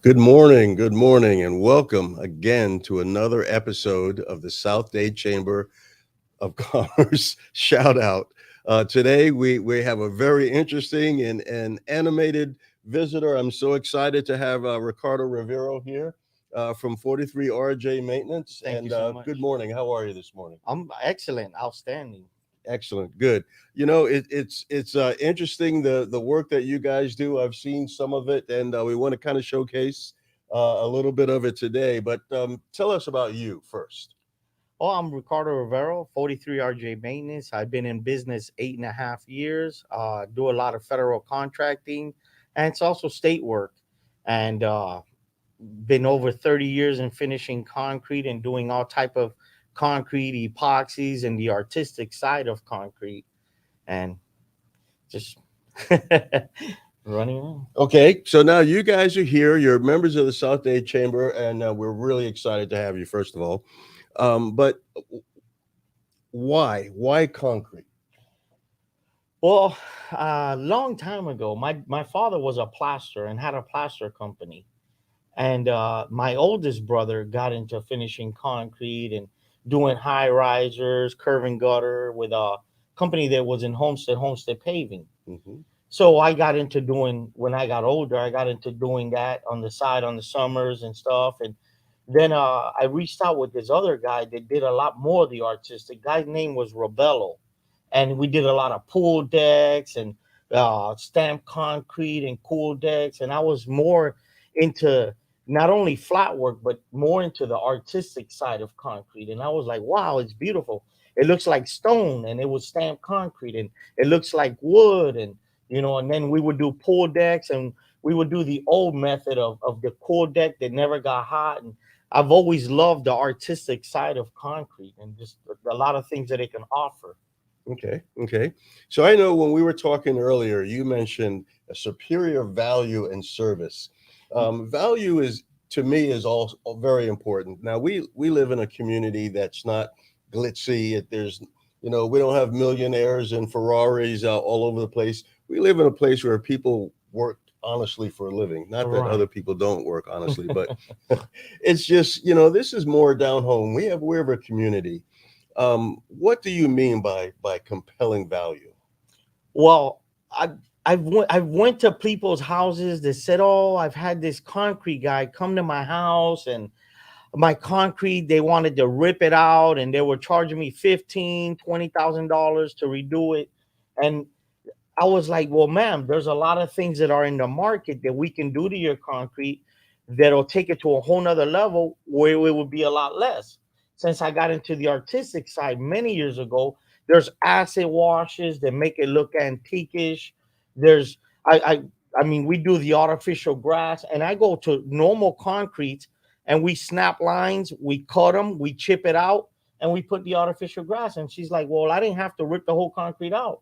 good morning, and welcome again to another episode of the South Dade Chamber of Commerce Shout Out. Today, we have a very interesting and animated visitor. I'm so excited to have Ricardo Rivera here from 43 RJ Maintenance. Thank you And so good much. morning. How are you this morning? I'm excellent, outstanding. Excellent, good. It's interesting the work that you guys do. I've seen some of it, and we want to kind of showcase a little bit of it today. But tell us about you first. Oh, I'm Ricardo Rivera, 43 RJ Maintenance. I've been in business 8.5 years. Do a lot of federal contracting, and it's also state work. And been over 30 years in finishing concrete and doing all type of concrete epoxies and the artistic side of concrete, and just running around. Okay, so now you guys are here. You're members of the South Dade Chamber, and we're really excited to have you. First of all, but why? Why concrete? Well, a long time ago, my father was a plaster and had a plaster company. And my oldest brother got into finishing concrete and doing high risers, curve and gutter with a company that was in Homestead Paving. Hmm. So I got into doing, when I got older, I got into doing that on the side on the summers and stuff. And then I reached out with this other guy that did a lot more of the artistic. Guy's name was Robello. And we did a lot of pool decks and stamped concrete and cool decks. And I was more into not only flat work, but more into the artistic side of concrete. And I was like, wow, it's beautiful. It looks like stone and it was stamped concrete and it looks like wood. And, and then we would do pool decks and we would do the old method of the cool deck that never got hot. And I've always loved the artistic side of concrete and just a lot of things that it can offer. Okay, okay. So I know when we were talking earlier, you mentioned a superior value and service. Value is to me is all very important. Now we live in a community that's not glitzy. There's we don't have millionaires and Ferraris all over the place. We live in a place where people work honestly for a living. Not that other Right. people don't work honestly, but it's just this is more down home. We have a community. What do you mean by compelling value? Well, I've went to people's houses that said, "Oh, I've had this concrete guy come to my house, and my concrete they wanted to rip it out, and they were charging me 15, $20,000 to redo it." And I was like, "Well, ma'am, there's a lot of things that are in the market that we can do to your concrete that'll take it to a whole nother level where it would be a lot less." Since I got into the artistic side many years ago, there's acid washes that make it look antiquish. There's I mean, we do the artificial grass, and I go to normal concrete and we snap lines, we cut them, we chip it out, and we put the artificial grass. And she's like, "Well, I didn't have to rip the whole concrete out."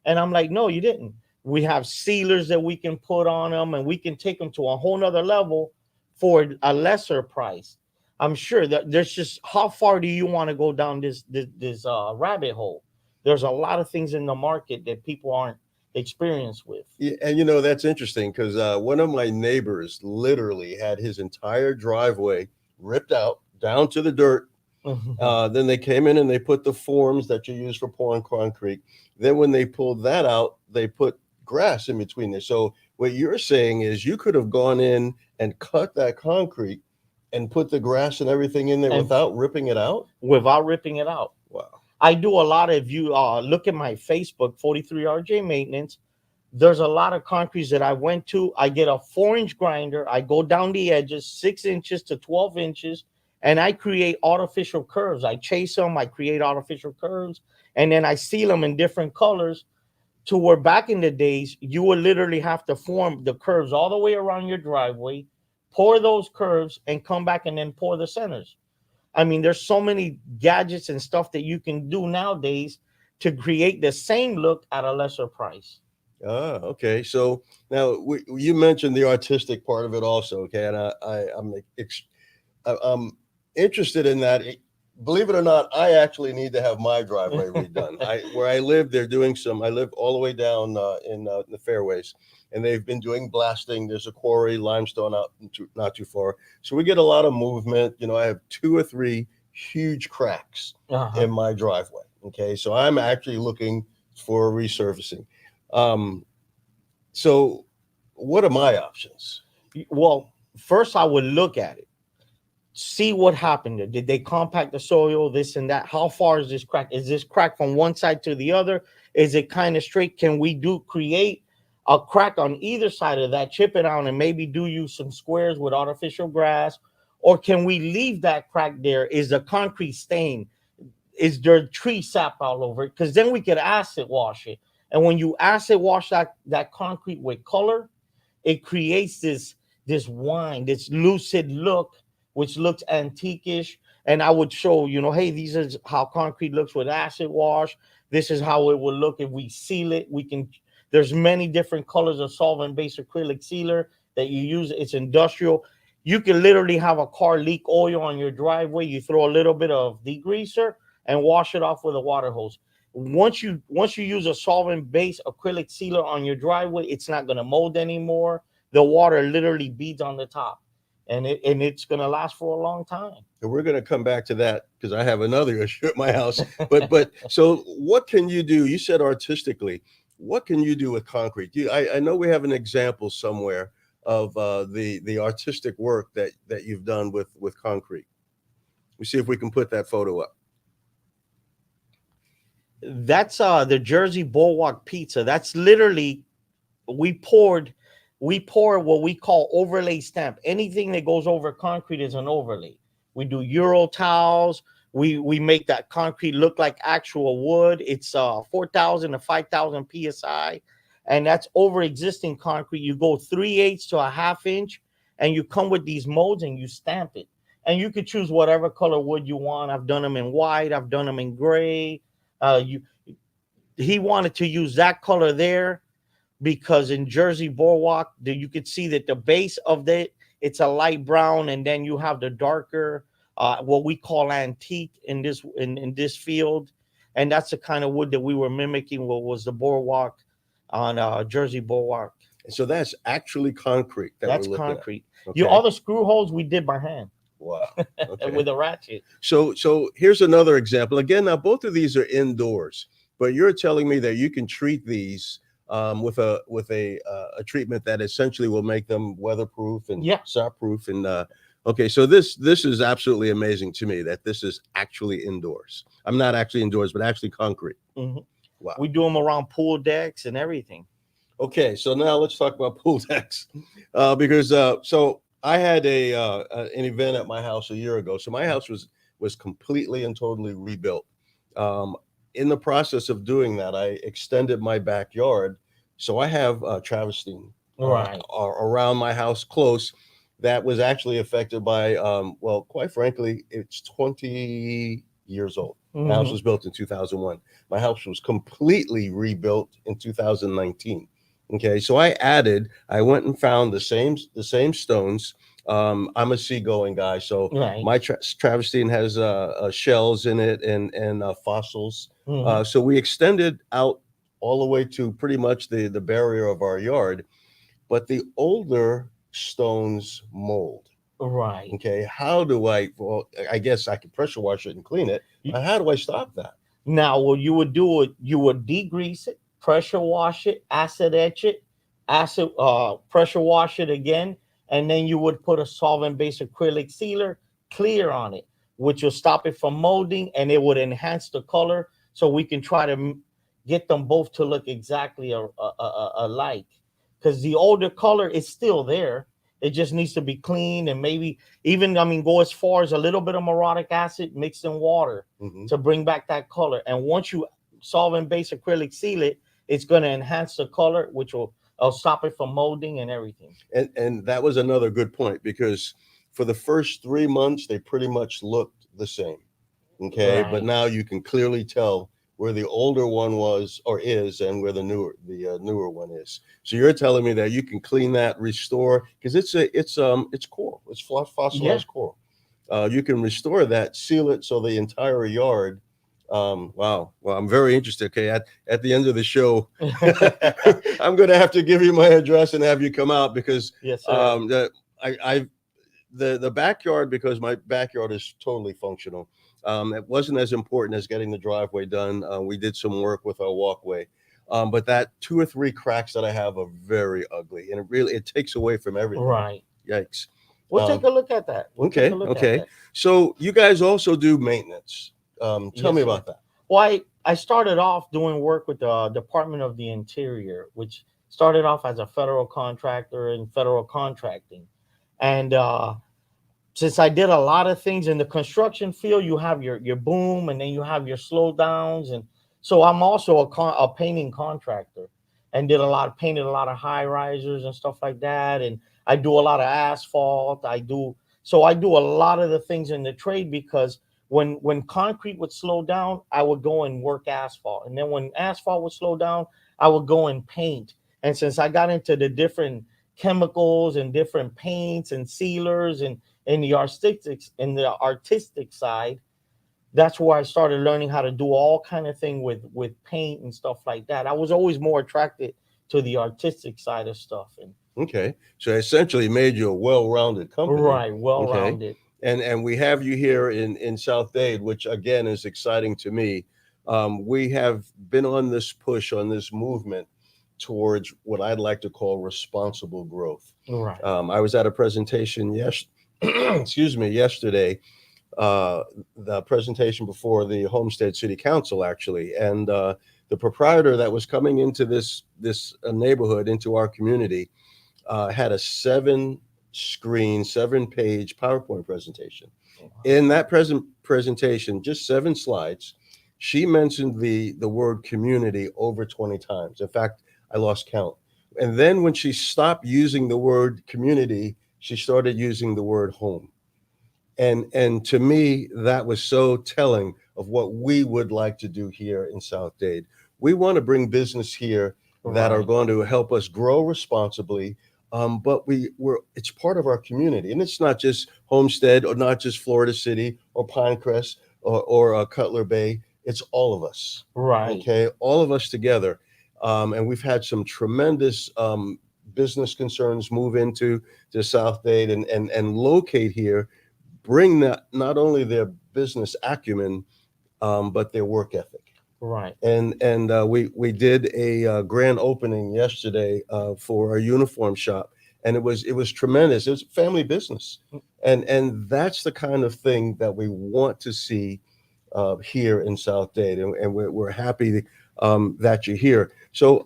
And I'm like, "No, you didn't. We have sealers that we can put on them and we can take them to a whole nother level for a lesser price." I'm sure that there's just how far do you want to go down this rabbit hole? There's a lot of things in the market that people aren't experienced with. Yeah, and that's interesting because one of my neighbors literally had his entire driveway ripped out down to the dirt. Then they came in and they put the forms that you use for pouring concrete. Then when they pulled that out, they put grass in between there. So what you're saying is you could have gone in and cut that concrete and put the grass and everything in there And without ripping it out. without ripping it out. Wow. I do a lot of you look at my Facebook, 43 RJ Maintenance. There's a lot of concretes that I went to. I get a 4-inch grinder. I go down the edges, 6 inches to 12 inches, and I create artificial curves. I chase them, I create artificial curves, and then I seal them in different colors to where back in the days, you would literally have to form the curves all the way around your driveway, pour those curves, and come back and then pour the centers. I mean, there's so many gadgets and stuff that you can do nowadays to create the same look at a lesser price. Ah, okay. So now you mentioned the artistic part of it also. Okay, and I'm interested in that. Believe it or not, I actually need to have my driveway redone. Where I live, they're doing some. I live all the way down in the fairways, and they've been doing blasting. There's a quarry, limestone out not too far. So we get a lot of movement. You know, I have 2 or 3 huge cracks in my driveway. Okay. So I'm actually looking for resurfacing. So what are my options? Well, first I would look at it, see what happened there. Did they compact the soil, this and that? How far is this crack? Is this crack from one side to the other? Is it kind of straight? Can we create a crack on either side of that, chip it out, and maybe use some squares with artificial grass? Or can we leave that crack there? Is the concrete stain? Is there tree sap all over it? Because then we could acid wash it. And when you acid wash that concrete with color, it creates this wine, this lucid look, which looks antiquish. And I would show, hey, these is how concrete looks with acid wash. This is how it will look if we seal it. There's many different colors of solvent-based acrylic sealer that you use. It's industrial. You can literally have a car leak oil on your driveway. You throw a little bit of degreaser and wash it off with a water hose. Once you use a solvent-based acrylic sealer on your driveway, it's not going to mold anymore. The water literally beads on the top, and it's going to last for a long time. And we're going to come back to that because I have another issue at my house. But so what can you do? You said artistically. What can you do with concrete? I know we have an example somewhere of the artistic work that you've done with concrete. We see if we can put that photo up. That's the Jersey Boardwalk pizza. That's literally we pour what we call overlay stamp. Anything that goes over concrete is an overlay. We do Euro tiles. We make that concrete look like actual wood. It's 4,000 to 5,000 psi, and that's over existing concrete. You go 3/8 to a half inch, and you come with these molds and you stamp it. And you could choose whatever color wood you want. I've done them in white. I've done them in gray. He wanted to use that color there because in Jersey Boardwalk, you could see that the base of it's a light brown, and then you have the darker, what we call antique in this field, and that's the kind of wood that we were mimicking. What was the boardwalk on Jersey Boardwalk? So that's actually concrete. That's concrete. Okay. All the screw holes we did by hand. Wow. Okay. With a ratchet. So here's another example. Again, now both of these are indoors, but you're telling me that you can treat these with a treatment that essentially will make them weatherproof and sap-proof. And okay, so this is absolutely amazing to me that this is actually indoors. I'm not actually indoors, but actually concrete. Mm-hmm. Wow. We do them around pool decks and everything. Okay, so now let's talk about pool decks because so I had an event at my house a year ago. So my house was completely and totally rebuilt. In the process of doing that, I extended my backyard. So I have Travestine around my house close that was actually affected by, well, quite frankly, it's 20 years old. Mm-hmm. My house was built in 2001. My house was completely rebuilt in 2019. Okay, so I went and found the same stones. I'm a seagoing guy, so my Travestine has shells in it and fossils. Mm-hmm. So we extended out all the way to pretty much the barrier of our yard, but the older stones mold. Right. Okay, how do well, I guess I could pressure wash it and clean it, but how do I stop that? Now, what you would do, you would degrease it, pressure wash it, acid etch it, pressure wash it again, and then you would put a solvent-based acrylic sealer clear on it, which will stop it from molding, and it would enhance the color. So we can try to get them both to look exactly alike, because the older color is still there. It just needs to be cleaned, and maybe even, go as far as a little bit of morotic acid mixed in water to bring back that color. And once you solvent-based acrylic seal it, it's going to enhance the color, which will stop it from molding and everything. And that was another good point, because for the first 3 months, they pretty much looked the same. Okay. Right. But now you can clearly tell where the older one was or is and where the newer one is. So you're telling me that you can clean that, restore, because it's coral. It's fossilized coral. You can restore that, seal it so the entire yard Wow. Well, I'm very interested. Okay, at the end of the show, I'm going to have to give you my address and have you come out because Yes, sir. the I the backyard, because my backyard is totally functional. It wasn't as important as getting the driveway done. We did some work with our walkway, but that two or three cracks that I have are very ugly, and it takes away from everything. Right. Yikes. We'll take Um, a look at that. We'll take a okay, look at okay. that. So you guys also do maintenance. Tell me Yes, sir. about that. Well, I started off doing work with the Department of the Interior, which started off as a federal contractor in federal contracting. And since I did a lot of things in the construction field, you have your boom and then you have your slowdowns. And so I'm also a painting contractor and painted a lot of high risers and stuff like that. And I do a lot of asphalt. I do a lot of the things in the trade because when concrete would slow down, I would go and work asphalt. And then when asphalt would slow down, I would go and paint. And since I got into the different chemicals and different paints and sealers and in the artistic side, that's where I started learning how to do all kind of thing with paint and stuff like that. I was always more attracted to the artistic side of stuff. And Okay, so essentially made you a well-rounded company. right, well Okay, rounded. and we have you here in South Dade, which again is exciting to me. We have been on this push, on this movement towards what I'd like to call responsible growth. Right. I was at a presentation excuse me, yesterday, uh, the presentation before the Homestead City Council, actually, and the proprietor that was coming into this neighborhood, into our community, had a 7 page PowerPoint presentation. In that presentation, just 7 slides, she mentioned the word community over 20 times. In fact, I lost count. And then when she stopped using the word community, she started using the word home. And to me, that was so telling of what we would like to do here in South Dade. We want to bring business here that are Right. going to help us grow responsibly. But we're it's part of our community, and it's not just Homestead or not just Florida City or Pinecrest or Cutler Bay. It's all of us. Right. Okay, all of us together. And we've had some tremendous business concerns move into to South Dade and locate here, bring not only their business acumen, but their work ethic. Right. And we did a grand opening yesterday for our uniform shop, and it was tremendous. It was family business, and that's the kind of thing that we want to see here in South Dade, and we're happy that you're here. So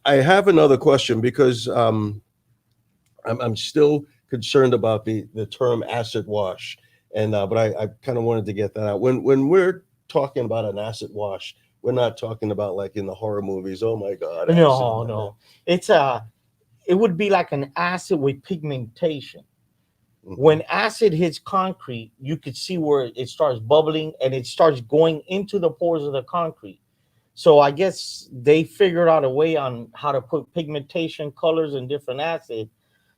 I have another question because I'm still concerned about the term acid wash, and but I kind of wanted to get that out. When we're talking about an acid wash, we're not talking about like in the horror movies. Oh my God, acid. No, no. It's it would be like an acid with pigmentation. Mhm. When acid hits concrete, you could see where it starts bubbling and it starts going into the pores of the concrete. So I guess they figured out a way on how to put pigmentation, colors, and different acid.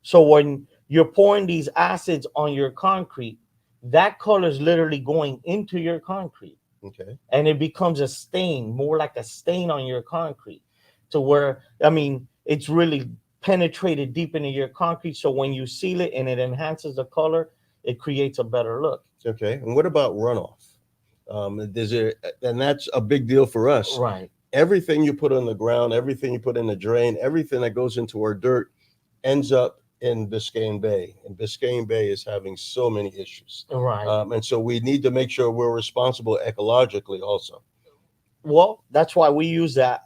So when you're pouring these acids on your concrete, that color is literally going into your concrete Okay. and it becomes a stain, more like a stain on your concrete. To where, I mean, it's really penetrated deep into your concrete. So when you seal it and it enhances the color, it creates a better look. Okay. And what about runoff? And that's a big deal for us. Right. Everything you put on the ground, everything you put in the drain, everything that goes into our dirt ends up in Biscayne Bay. And Biscayne Bay is having so many issues. Right. And so we need to make sure we're responsible ecologically also. Well, that's why we use that.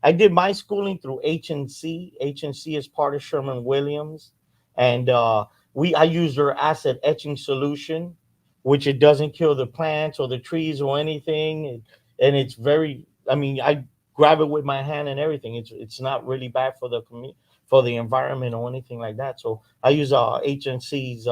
I did my schooling through H&C. H&C is part of Sherman Williams, and I use their acid etching solution, which it doesn't kill the plants or the trees or anything, and it's very. I mean, I grab it with my hand and everything. It's not really bad for the for the environment or anything like that. So I use H&C's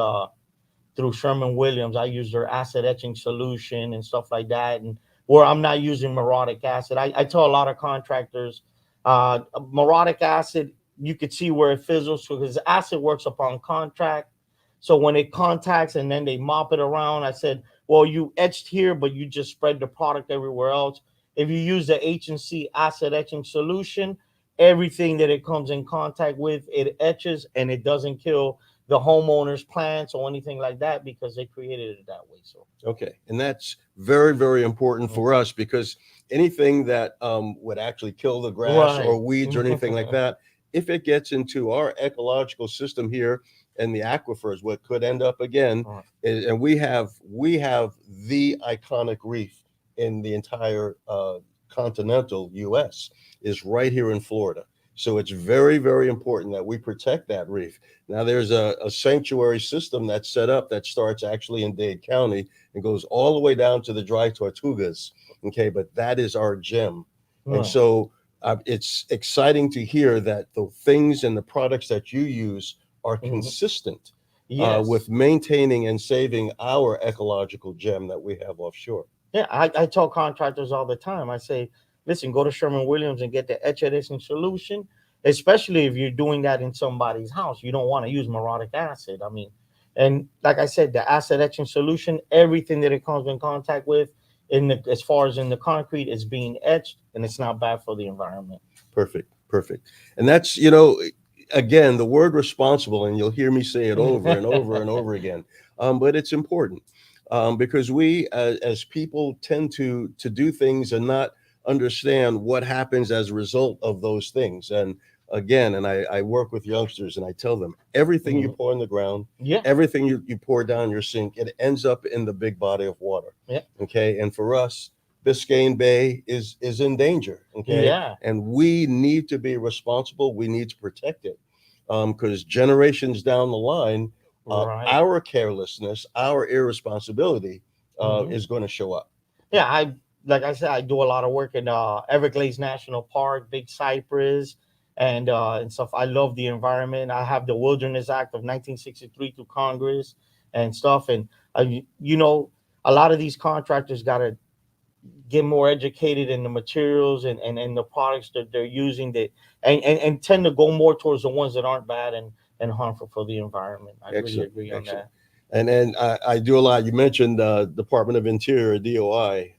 through Sherman Williams. I use their acid etching solution and stuff like that. And where I'm not using morotic acid, I tell a lot of contractors, morotic acid, you could see where it fizzles because acid works upon contact. So when it contacts and then they mop it around, I said well, you etched here, but you just spread the product everywhere else. If you use the H&C acid etching solution, everything that it comes in contact with, it etches, and it doesn't kill the homeowner's plants or anything like that because they created it that way. So Okay, and that's very, very important for us because anything that would actually kill the grass right. or weeds or anything like that, if it gets into our ecological system here and the aquifers, what could end up again, Right. and we have the iconic reef in the entire continental U.S. is right here in Florida. So it's very, very important that we protect that reef. Now, there's a sanctuary system that's set up that starts actually in Dade County and goes all the way down to the dry tortugas. Okay, but that is our gem. And Right. so it's exciting to hear that the things and the products that you use are Mhm. consistent Yes. with maintaining and saving our ecological gem that we have offshore. Yeah, I tell contractors all the time. I say, listen, go to Sherman-Williams and get the etch addition solution, especially if you're doing that in somebody's house. You don't want to use morotic acid. I mean, and like I said, the acid etching solution, everything that it comes in contact with, as far as in the concrete, is being etched, and it's not bad for the environment. Perfect, perfect. And that's, again, the word responsible, and you'll hear me say it over and over and over again. But it's important because we, as people, tend to do things and not understand what happens as a result of those things. And again, and I work with youngsters and I tell them everything you Mhm. pour in the ground, Yeah, everything you pour down your sink, it ends up in the big body of water. yeah, Okay. And for us, Biscayne Bay is in danger. Okay. yeah. And we need to be responsible. We need to protect it because generations down the line, Right. our carelessness, our irresponsibility Mhm. is going to show up. Yeah, like I said, I do a lot of work in Everglades National Park, Big Cypress, and stuff. I love the environment. I have the Wilderness Act of 1963 to Congress and stuff. And a lot of these contractors got to get more educated in the materials and the products that they're using that and tend to go more towards the ones that aren't bad and harmful for the environment. I really Excellent, agree on excellent. that. And then I do a lot. You mentioned Department of Interior, DOI.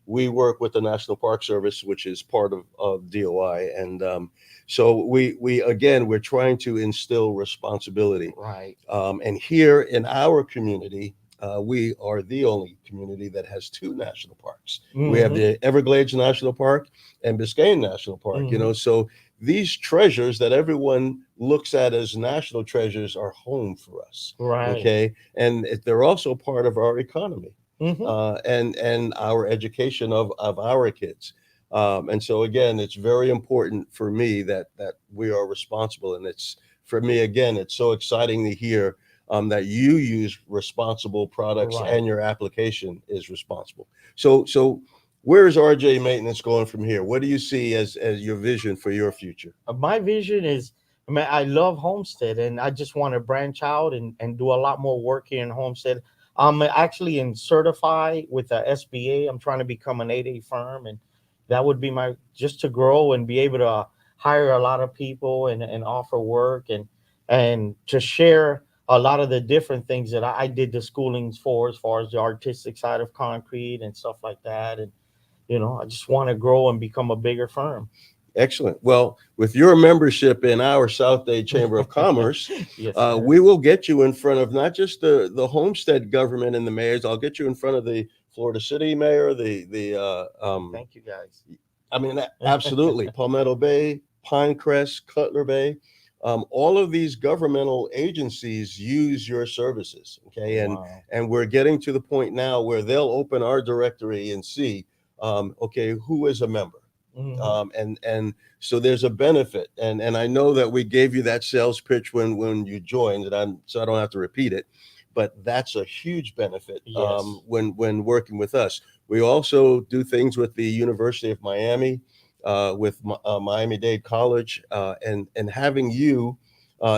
We work with the National Park Service, which is part of DOI, and so we again we're trying to instill responsibility. Right. And here in our community, we are the only community that has two national parks. We have Hmm. the Everglades National Park and Biscayne National Park. Hmm. So these treasures that everyone looks at as national treasures are home for us. Right. Okay, and they're also part of our economy Hmm. and our education of our kids. And so again, it's very important for me that we are responsible, and it's for me again, it's so exciting to hear that you use responsible products Right. and your application is responsible. So where's RJ Maintenance going from here? What do you see as your vision for your future? My vision is, I mean, I love Homestead, and I just want to branch out and do a lot more work here in Homestead. I'm actually in certify with the SBA. I'm trying to become an 8A firm, and that would be my just to grow and be able to hire a lot of people and offer work and to share a lot of the different things that I did the schoolings for, as far as the artistic side of concrete and stuff like that. And I just want to grow and become a bigger firm. Excellent. Well, with your membership in our South Dade Chamber of Commerce, Yes, sir. we will get you in front of not just the homestead government and the mayors. I'll get you in front of the Florida City mayor, Thank you, guys. I mean, absolutely, Palmetto Bay, Pinecrest, Cutler Bay. All of these governmental agencies use your services. Okay, Wow. and we're getting to the point now where they'll open our directory and see, okay, who is a member. Hmm. And so there's a benefit, and I know that we gave you that sales pitch when you joined, and so I don't have to repeat it, but that's a huge benefit Yes. when working with us. We also do things with the University of Miami, with Miami-Dade College, and having you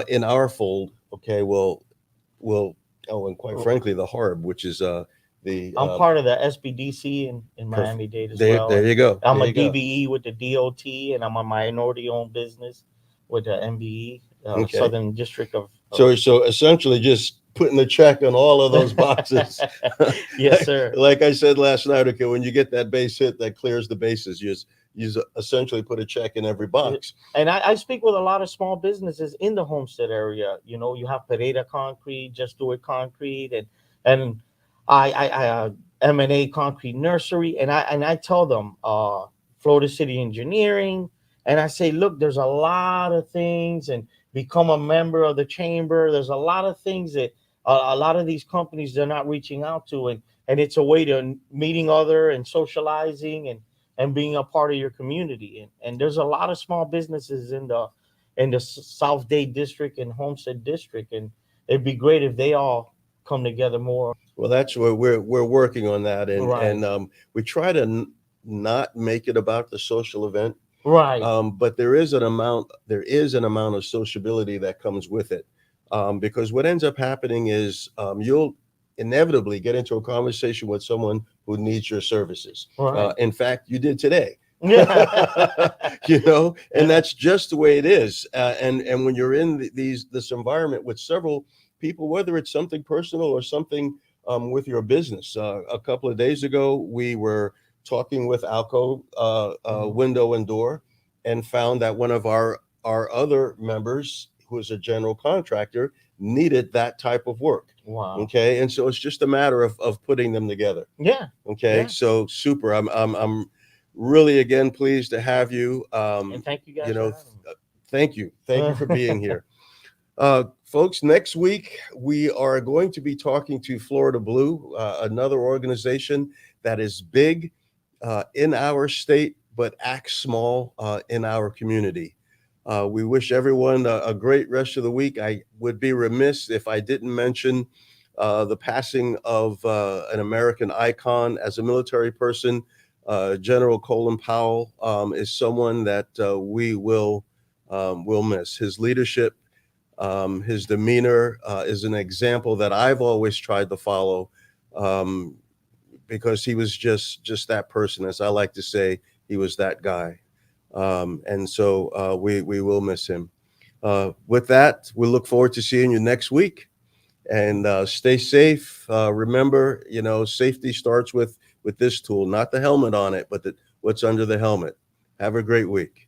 in our fold. Okay, will oh, and quite frankly, the HARB, which is the I'm part of the SBDC in perfect. Miami-Dade as There, well, there and you go. I'm There a you go. DBE with the DOT, and I'm a minority-owned business with the MBE, Okay. Southern District of. So essentially just putting a check on all of those boxes. Yes, sir. Like I said last night, okay, when you get that base hit that clears the bases, you essentially put a check in every box. And I speak with a lot of small businesses in the Homestead area. You know, you have Pereira Concrete, Just Do It Concrete, and I M&A Concrete Nursery, and I tell them Florida City Engineering, and I say, look, there's a lot of things, and become a member of the chamber. There's a lot of things that a lot of these companies they're not reaching out to, and it's a way to meeting other and socializing and being a part of your community. And there's a lot of small businesses in the South Dade district and Homestead district, and it'd be great if they all come together more. Well, that's where we're working on that, Right. and we try to not make it about the social event, Right. but there is an amount of sociability that comes with it, because what ends up happening is you'll inevitably get into a conversation with someone who needs your services. Right. In fact, you did today. Yeah. And that's just the way it is. And when you're in this environment with several people, whether it's something personal or something with your business. A couple of days ago, we were talking with Alco Window and Door, and found that one of our other members, who is a general contractor, needed that type of work. Wow. Okay, and so it's just a matter of putting them together. Yeah. Okay, Yeah. so super. I'm really again pleased to have you. And thank you guys You know, for having me. thank you for being here. Folks, next week we are going to be talking to Florida Blue, another organization that is big in our state, but acts small in our community. We wish everyone a great rest of the week. I would be remiss if I didn't mention the passing of an American icon as a military person. General Colin Powell is someone that we will miss. His leadership, his demeanor is an example that I've always tried to follow, because he was just that person. As I like to say, he was that guy. And so we will miss him. With that, we look forward to seeing you next week, and stay safe. Remember, safety starts with this tool, not the helmet on it, but what's under the helmet. Have a great week.